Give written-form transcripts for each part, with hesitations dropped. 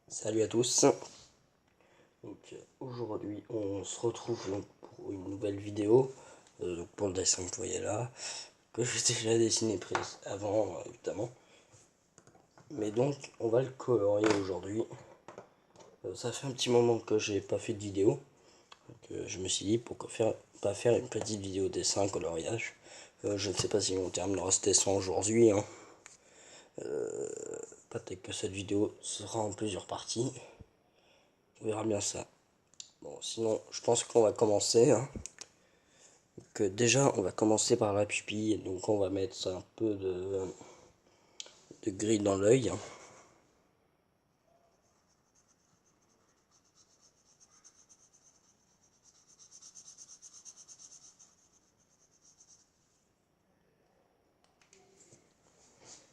Salut à tous. Donc aujourd'hui on se retrouve donc pour une nouvelle vidéo donc pour le dessin que vous voyez là, que j'ai déjà dessiné avant évidemment. Mais donc on va le colorier aujourd'hui. Ça fait un petit moment que j'ai pas fait de vidéo. Donc, je me suis dit pourquoi pas faire une petite vidéo dessin coloriage. Je ne sais pas si on terminera ce dessin aujourd'hui, hein. Peut-être que cette vidéo sera en plusieurs parties. On verra bien ça. Bon, sinon, je pense qu'on va commencer, hein. Donc, déjà, on va commencer par la pupille. Donc, on va mettre un peu de gris dans l'œil.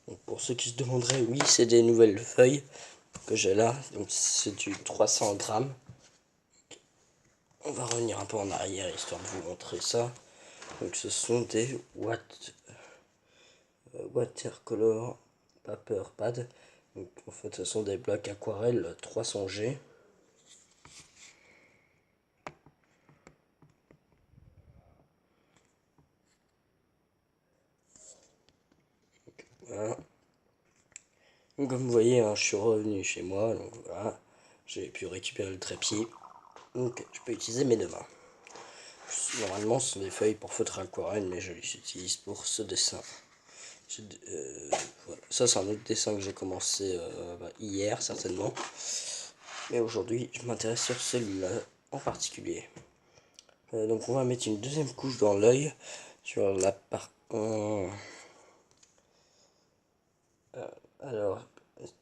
Donc, pour ceux qui se demanderaient, oui, c'est des nouvelles feuilles que j'ai là. Donc, c'est du 300 grammes. On va revenir un peu en arrière histoire de vous montrer ça. Donc, ce sont des watercolor paper pad. Donc, en fait, ce sont des blocs aquarelles 300G. Voilà. Donc, comme vous voyez, hein, je suis revenu chez moi. Donc voilà, j'ai pu récupérer le trépied. Donc, je peux utiliser mes deux mains. Normalement, ce sont des feuilles pour feutre aquarelle, mais je les utilise pour ce dessin. Voilà. Ça, c'est un autre dessin que j'ai commencé hier, certainement. Mais aujourd'hui, je m'intéresse sur celui-là en particulier. Donc, on va mettre une deuxième couche dans l'œil sur la part. Alors, est-ce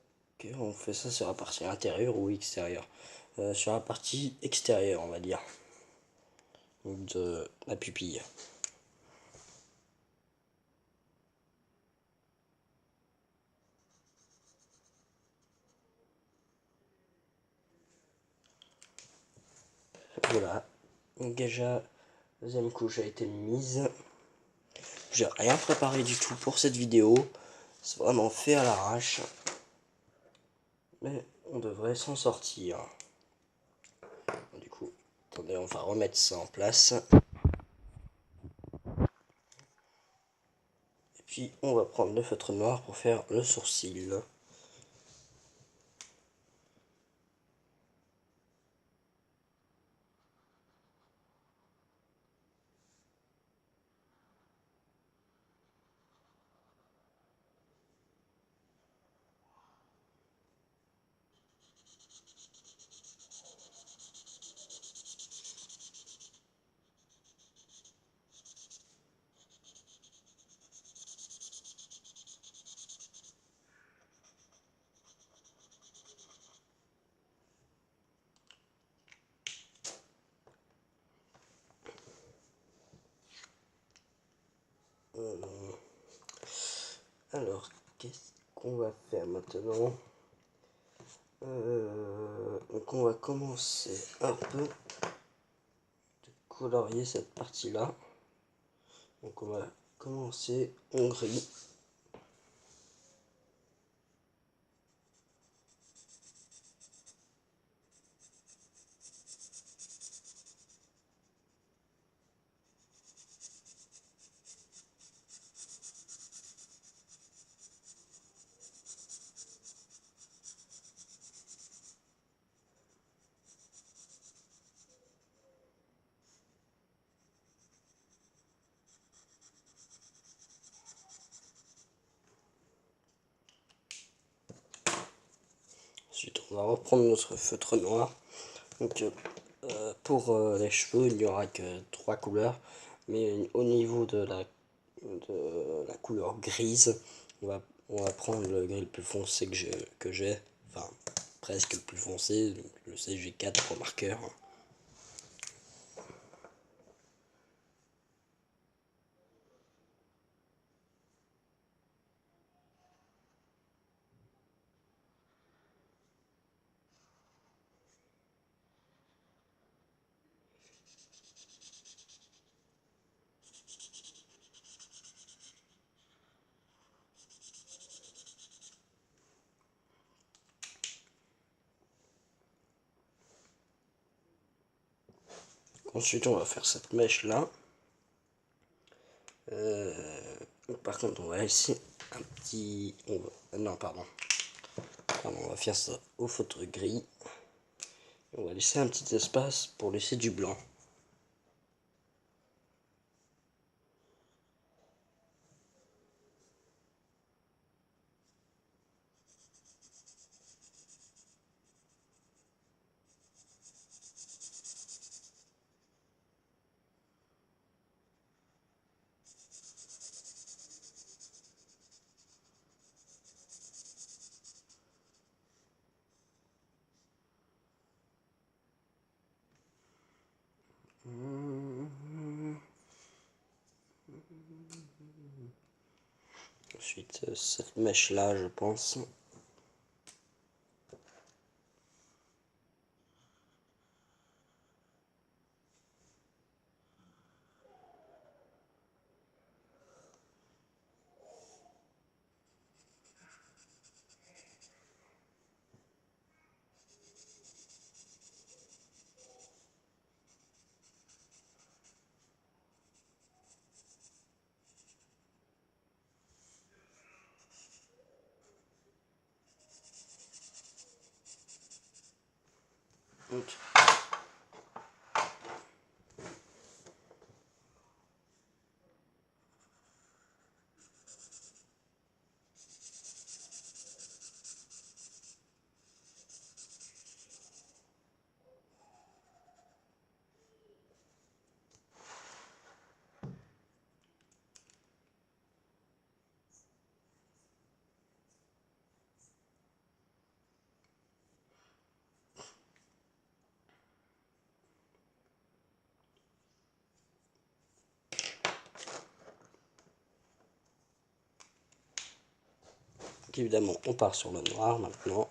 qu'on fait ça sur la partie intérieure ou extérieure? Sur la partie extérieure, on va dire, de la pupille. Voilà. Donc déjà, deuxième couche a été mise. J'ai rien préparé du tout pour cette vidéo. C'est vraiment fait à l'arrache. Mais on devrait s'en sortir. Du coup, attendez, on va remettre ça en place. Et puis, on va prendre le feutre noir pour faire le sourcil. Alors, qu'est-ce qu'on va faire maintenant? Donc on va commencer un peu de colorier cette partie-là. Donc on va commencer en gris. Ensuite, on va reprendre notre feutre noir. Donc, pour les cheveux, il n'y aura que 3 couleurs. Mais au niveau de la couleur grise, on va prendre le gris le plus foncé que j'ai. Enfin, presque le plus foncé, le CG4 pour marqueur. ensuite on va faire cette mèche là. Par contre on va laisser un petit... non pardon. On va faire ça au feutre gris. On va laisser un petit espace pour laisser du blanc. Ensuite, cette mèche là, je pense. Donc, évidemment, on part sur le noir maintenant.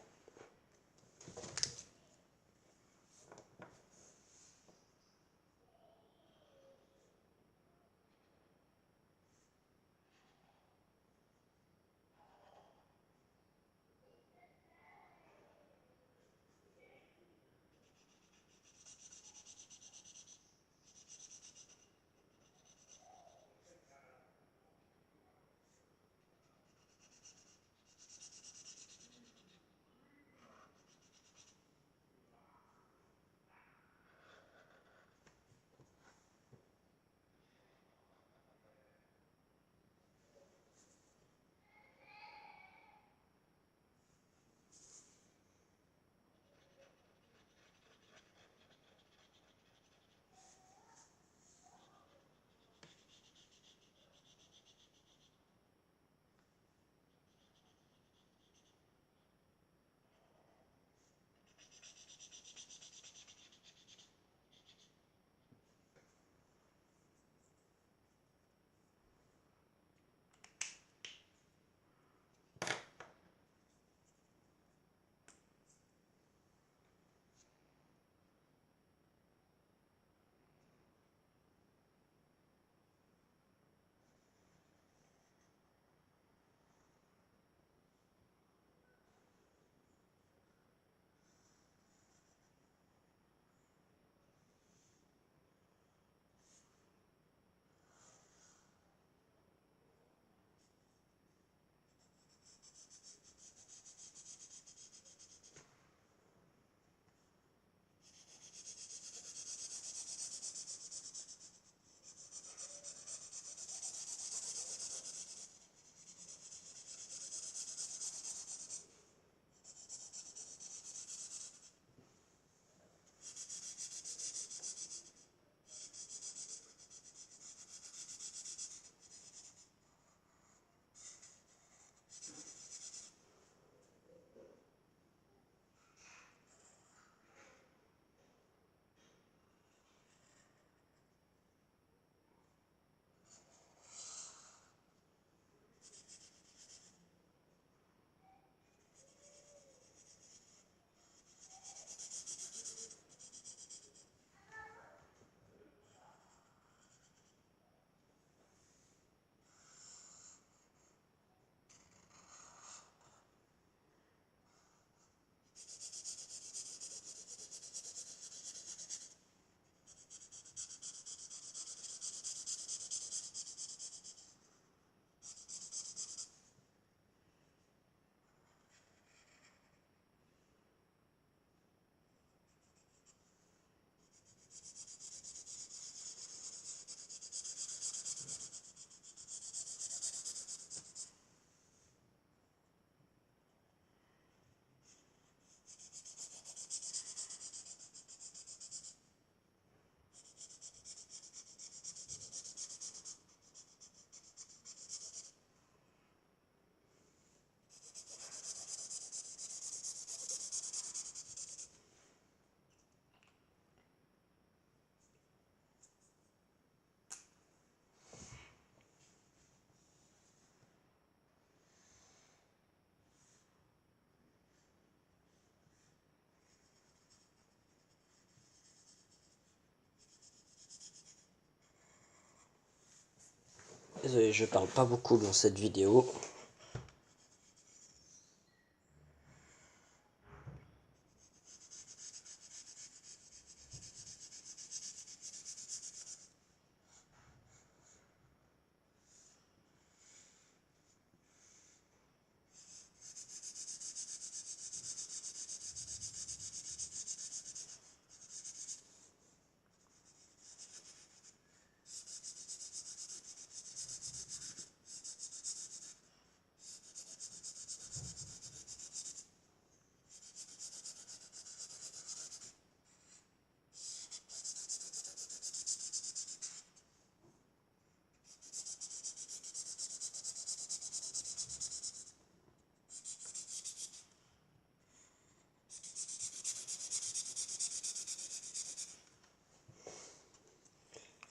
Désolé, je parle pas beaucoup dans cette vidéo.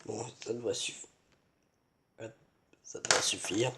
Bon, ça devrait suffire.